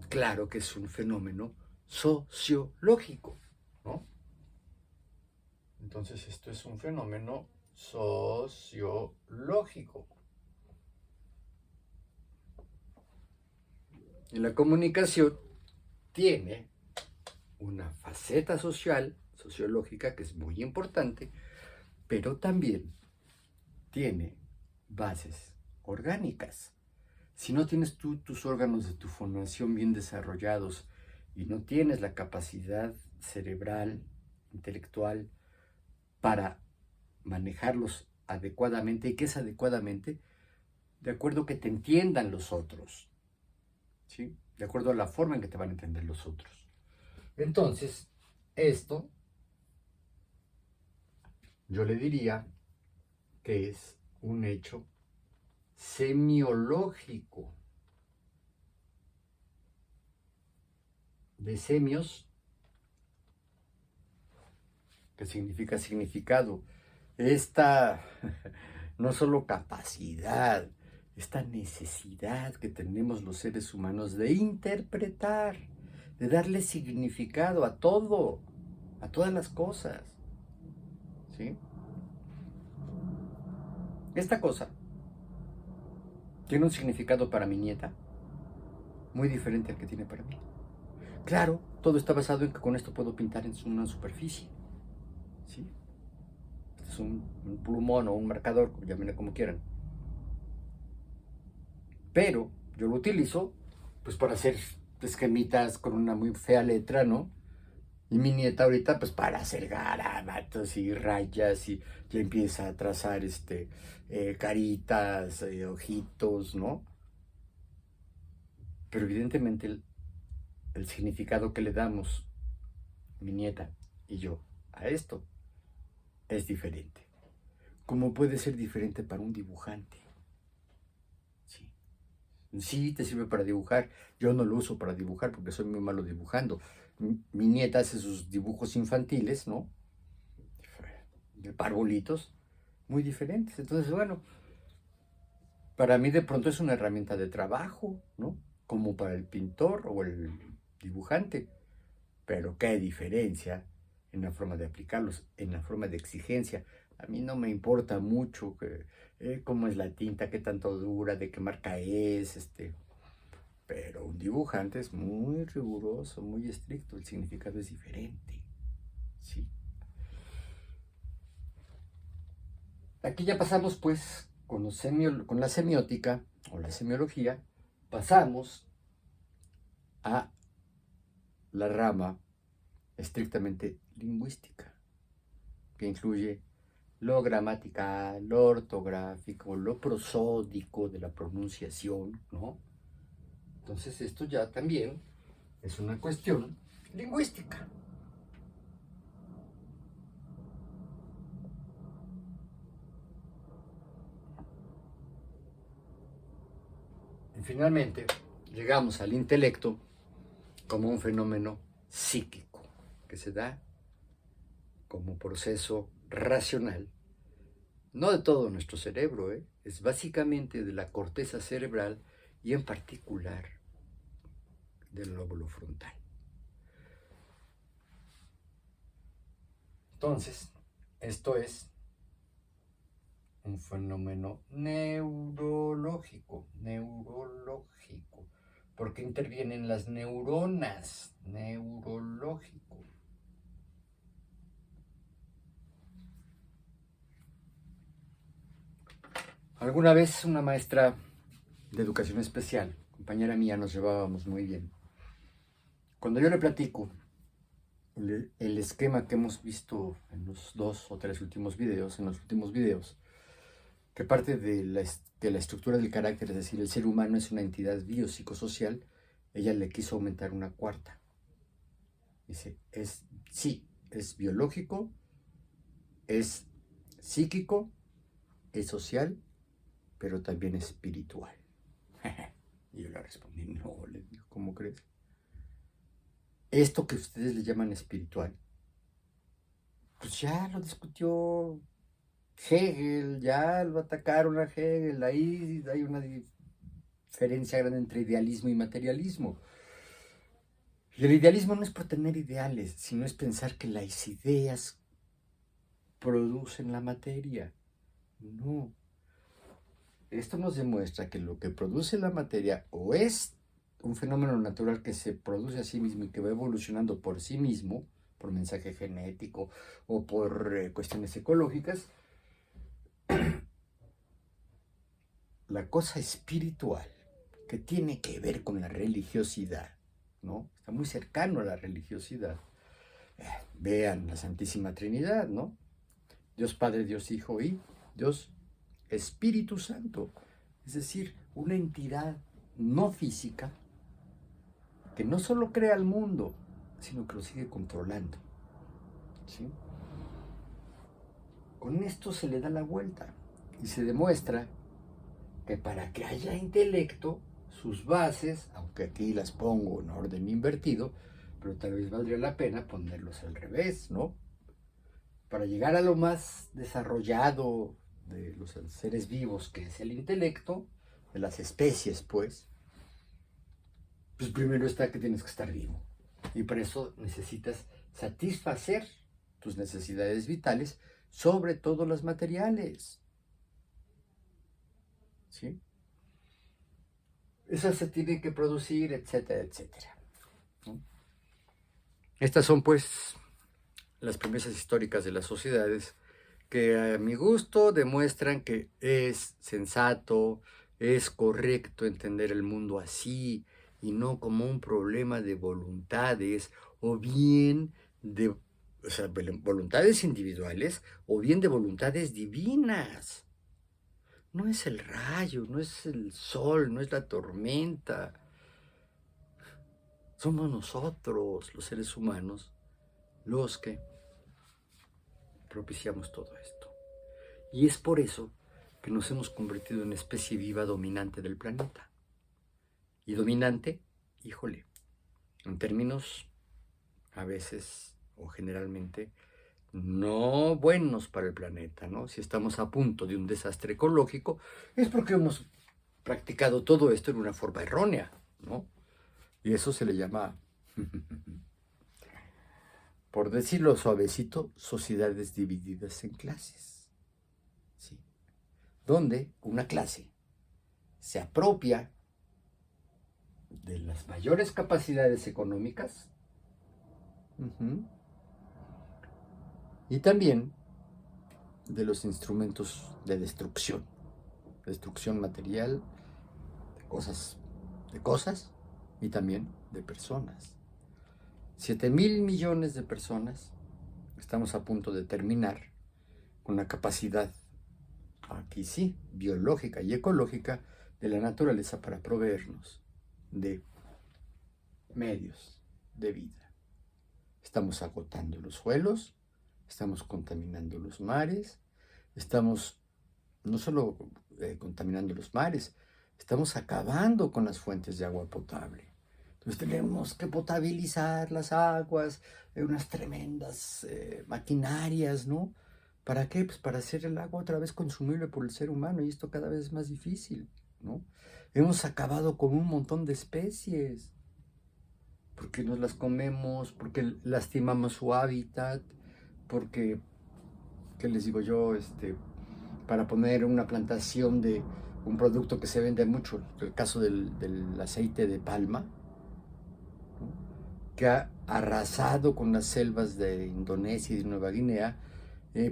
claro que es un fenómeno sociológico, ¿no? Entonces esto es un fenómeno sociológico. Y la comunicación tiene una faceta social, sociológica, que es muy importante, pero también tiene bases orgánicas. Si no tienes tú tus órganos de tu formación bien desarrollados y no tienes la capacidad cerebral, intelectual, para manejarlos adecuadamente, ¿y qué es adecuadamente? De acuerdo a que te entiendan los otros, ¿sí? De acuerdo a la forma en que te van a entender los otros. Entonces, esto yo le diría que es un hecho semiológico. De semios, que significa significado. Esta no solo capacidad, esta necesidad que tenemos los seres humanos de interpretar, de darle significado a todo, a todas las cosas, ¿sí? Esta cosa tiene un significado para mi nieta muy diferente al que tiene para mí. Claro, todo está basado en que con esto puedo pintar en una superficie, ¿sí? Este es un plumón o un marcador, llámenlo como quieran. Pero yo lo utilizo pues para hacer esquemitas con una muy fea letra, ¿no? Y mi nieta ahorita pues para hacer garabatos y rayas y ya empieza a trazar caritas, ojitos, ¿no? Pero evidentemente el significado que le damos mi nieta y yo a esto es diferente. Como puede ser diferente para un dibujante. Sí. Sí, te sirve para dibujar. Yo no lo uso para dibujar porque soy muy malo dibujando. Mi nieta hace sus dibujos infantiles, ¿no? de parbolitos muy diferentes. Entonces, bueno, para mí de pronto es una herramienta de trabajo, ¿no? Como para el pintor o el dibujante. Pero qué diferencia en la forma de aplicarlos, en la forma de exigencia. A mí no me importa mucho cómo es la tinta, qué tanto dura, de qué marca es, pero un dibujante es muy riguroso, muy estricto, el significado es diferente, ¿sí? Aquí ya pasamos pues con la semiótica o la semiología, pasamos a la rama estrictamente lingüística, que incluye lo gramatical, lo ortográfico, lo prosódico de la pronunciación, ¿no? Entonces esto ya también es una cuestión lingüística. Y finalmente llegamos al intelecto como un fenómeno psíquico que se da como proceso racional, no de todo nuestro cerebro, es básicamente de la corteza cerebral y en particular del lóbulo frontal. Entonces, esto es un fenómeno neurológico, porque intervienen las neuronas, neurológico. Alguna vez una maestra de educación especial, compañera mía, nos llevábamos muy bien. Cuando yo le platico el esquema que hemos visto en los 2 o 3 últimos videos, que parte de la estructura del carácter, es decir, el ser humano es una entidad biopsicosocial, ella le quiso aumentar una cuarta. Dice, sí, es biológico, es psíquico, es social, pero también espiritual. Y yo le respondí, no, le digo, ¿cómo crees? Esto que ustedes le llaman espiritual, pues ya lo discutió Hegel, ya lo atacaron a Hegel, ahí hay una diferencia grande entre idealismo y materialismo. Y el idealismo no es por tener ideales, sino es pensar que las ideas producen la materia. No. Esto nos demuestra que lo que produce la materia o es un fenómeno natural que se produce a sí mismo y que va evolucionando por sí mismo, por mensaje genético o por cuestiones ecológicas, la cosa espiritual que tiene que ver con la religiosidad, ¿no? Está muy cercano a la religiosidad. Vean la Santísima Trinidad, ¿no? Dios Padre, Dios Hijo y Dios Espíritu Santo. Es decir, una entidad no física que no solo crea el mundo, sino que lo sigue controlando, ¿sí? Con esto se le da la vuelta y se demuestra que para que haya intelecto, sus bases, aunque aquí las pongo en orden invertido, pero tal vez valdría la pena ponerlos al revés, ¿no? Para llegar a lo más desarrollado de los seres vivos, que es el intelecto, de las especies, pues primero está que tienes que estar vivo. Y por eso necesitas satisfacer tus necesidades vitales, sobre todo las materiales. ¿Sí? Esas se tienen que producir, etcétera, etcétera, ¿no? Estas son, pues, las premisas históricas de las sociedades que a mi gusto demuestran que es sensato, es correcto entender el mundo así y no como un problema de voluntades o bien de, o sea, voluntades individuales o bien de voluntades divinas. No es el rayo, no es el sol, no es la tormenta. Somos nosotros, los seres humanos, los que propiciamos todo esto. Y es por eso que nos hemos convertido en especie viva dominante del planeta. Y dominante, híjole, en términos a veces o generalmente no buenos para el planeta, ¿no? Si estamos a punto de un desastre ecológico, es porque hemos practicado todo esto en una forma errónea, ¿no? Y eso se le llama, por decirlo suavecito, sociedades divididas en clases, ¿sí? Donde una clase se apropia de las mayores capacidades económicas, y también de los instrumentos de destrucción material, de cosas y también de personas. 7.000 millones de personas estamos a punto de terminar con la capacidad, aquí sí, biológica y ecológica de la naturaleza para proveernos de medios de vida. Estamos agotando los suelos, estamos contaminando los mares, estamos no solo contaminando los mares, estamos acabando con las fuentes de agua potable. Entonces tenemos que potabilizar las aguas, unas tremendas maquinarias, ¿no? ¿Para qué? Pues para hacer el agua otra vez consumible por el ser humano, y esto cada vez es más difícil, ¿no? Hemos acabado con un montón de especies, porque nos las comemos, porque lastimamos su hábitat, porque, ¿qué les digo yo? Para poner una plantación de un producto que se vende mucho, el caso del aceite de palma, ¿no? Que ha arrasado con las selvas de Indonesia y de Nueva Guinea,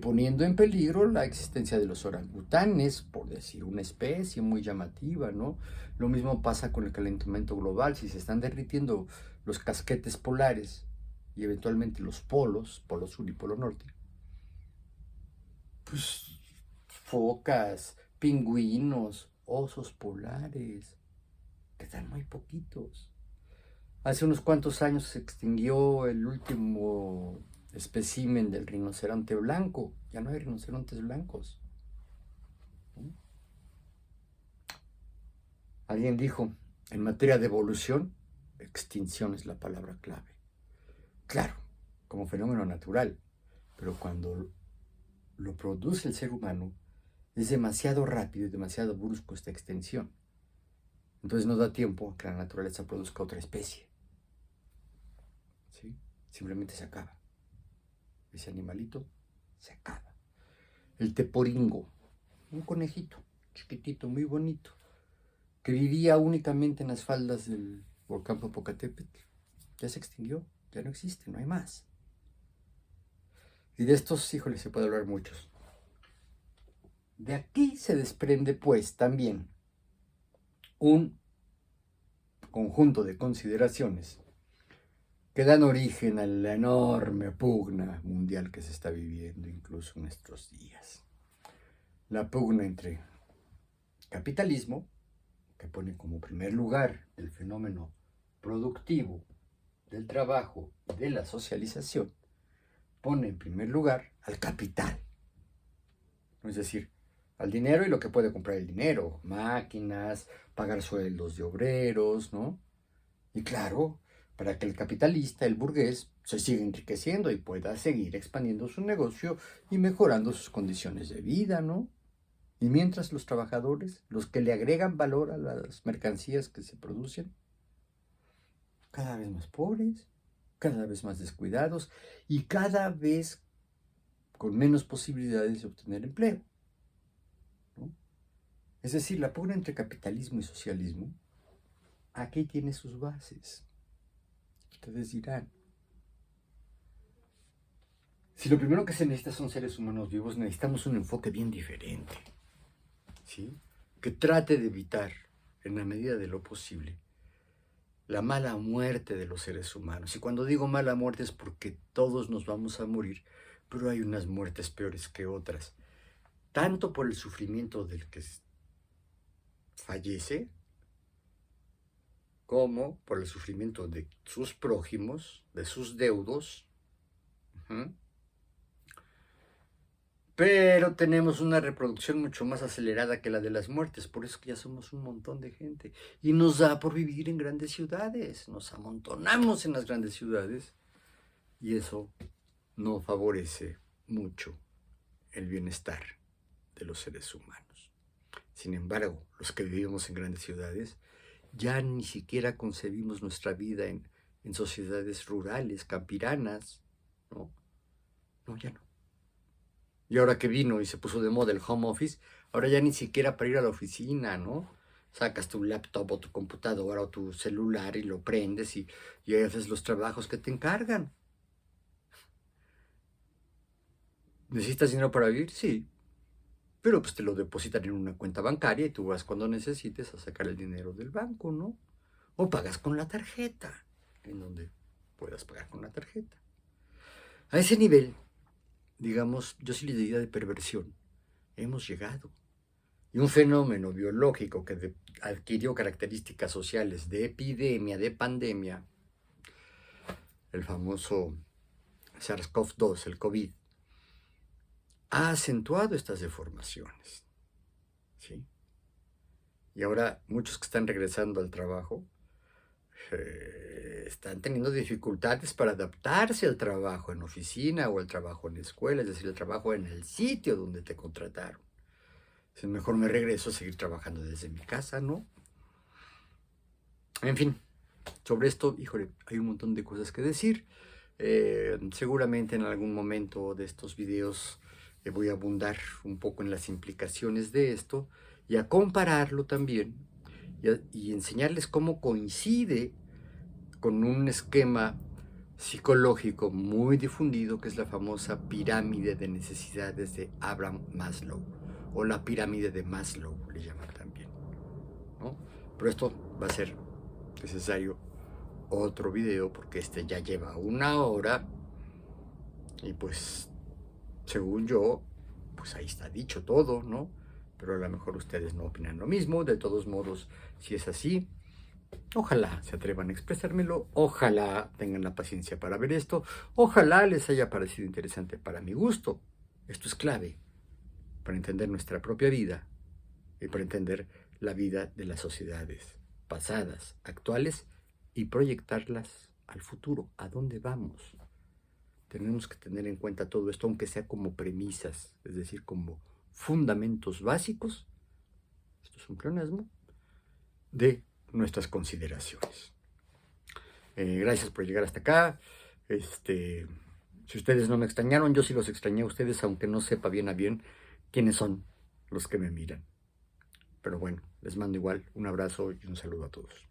poniendo en peligro la existencia de los orangutanes, por decir una especie muy llamativa, ¿no? Lo mismo pasa con el calentamiento global. Si se están derritiendo los casquetes polares y eventualmente los polos, polo sur y polo norte, pues focas, pingüinos, osos polares, quedan muy poquitos. Hace unos cuantos años se extinguió el último espécimen del rinoceronte blanco. Ya no hay rinocerontes blancos. Alguien dijo, en materia de evolución, extinción es la palabra clave. Claro, como fenómeno natural, pero cuando lo produce el ser humano, es demasiado rápido y demasiado brusco esta extensión. Entonces no da tiempo a que la naturaleza produzca otra especie. ¿Sí? Simplemente se acaba. Ese animalito se acaba. El teporingo, un conejito chiquitito, muy bonito, que vivía únicamente en las faldas del volcán Popocatépetl, ya se extinguió, ya no existe, no hay más. Y de estos, híjole, se puede hablar muchos. De aquí se desprende, pues, también un conjunto de consideraciones que dan origen a la enorme pugna mundial que se está viviendo incluso en nuestros días. La pugna entre capitalismo, que pone como primer lugar el fenómeno productivo del trabajo, de la socialización, pone en primer lugar al capital, es decir, al dinero y lo que puede comprar el dinero, máquinas, pagar sueldos de obreros, ¿no? Y claro, para que el capitalista, el burgués, se siga enriqueciendo y pueda seguir expandiendo su negocio y mejorando sus condiciones de vida, ¿no? Y mientras los trabajadores, los que le agregan valor a las mercancías que se producen, cada vez más pobres, cada vez más descuidados y cada vez con menos posibilidades de obtener empleo, ¿no? Es decir, la pugna entre capitalismo y socialismo, aquí tiene sus bases. Ustedes dirán, si lo primero que se necesita son seres humanos vivos, necesitamos un enfoque bien diferente, ¿sí? Que trate de evitar, en la medida de lo posible, la mala muerte de los seres humanos. Y cuando digo mala muerte es porque todos nos vamos a morir, pero hay unas muertes peores que otras, tanto por el sufrimiento del que fallece, como por el sufrimiento de sus prójimos, de sus deudos. Pero tenemos una reproducción mucho más acelerada que la de las muertes, por eso que ya somos un montón de gente. Y nos da por vivir en grandes ciudades, nos amontonamos en las grandes ciudades, y eso no favorece mucho el bienestar de los seres humanos. Sin embargo, los que vivimos en grandes ciudades, ya ni siquiera concebimos nuestra vida en sociedades rurales, campiranas, ¿no? No, ya no. Y ahora que vino y se puso de moda el home office, ahora ya ni siquiera para ir a la oficina, ¿no? Sacas tu laptop o tu computadora o tu celular y lo prendes y haces los trabajos que te encargan. ¿Necesitas dinero para vivir? Sí. Pero pues te lo depositan en una cuenta bancaria y tú vas cuando necesites a sacar el dinero del banco, ¿no? O pagas con la tarjeta, en donde puedas pagar con la tarjeta. A ese nivel, digamos, yo sí le diría de perversión, hemos llegado. Y un fenómeno biológico que adquirió características sociales de epidemia, de pandemia, el famoso SARS-CoV-2, el COVID, ha acentuado estas deformaciones, ¿sí? Y ahora muchos que están regresando al trabajo están teniendo dificultades para adaptarse al trabajo en oficina o al trabajo en escuela, es decir, el trabajo en el sitio donde te contrataron. Es mejor me regreso a seguir trabajando desde mi casa, ¿no? En fin, sobre esto, híjole, hay un montón de cosas que decir. Seguramente en algún momento de estos videos voy a abundar un poco en las implicaciones de esto y a compararlo también y enseñarles cómo coincide con un esquema psicológico muy difundido que es la famosa pirámide de necesidades de Abraham Maslow o la pirámide de Maslow, le llaman también, ¿no? Pero esto va a ser necesario otro video porque este ya lleva 1 hora y pues según yo pues ahí está dicho todo, ¿no? Pero a lo mejor ustedes no opinan lo mismo. De todos modos, si es así, ojalá se atrevan a expresármelo, ojalá tengan la paciencia para ver esto, ojalá les haya parecido interesante para mi gusto. Esto es clave para entender nuestra propia vida y para entender la vida de las sociedades pasadas, actuales y proyectarlas al futuro. ¿A dónde vamos? Tenemos que tener en cuenta todo esto, aunque sea como premisas, es decir, como fundamentos básicos, esto es un pleonasmo, de nuestras consideraciones. Gracias por llegar hasta acá. Si ustedes no me extrañaron, yo sí los extrañé a ustedes, aunque no sepa bien a bien quiénes son los que me miran. Pero bueno, les mando igual un abrazo y un saludo a todos.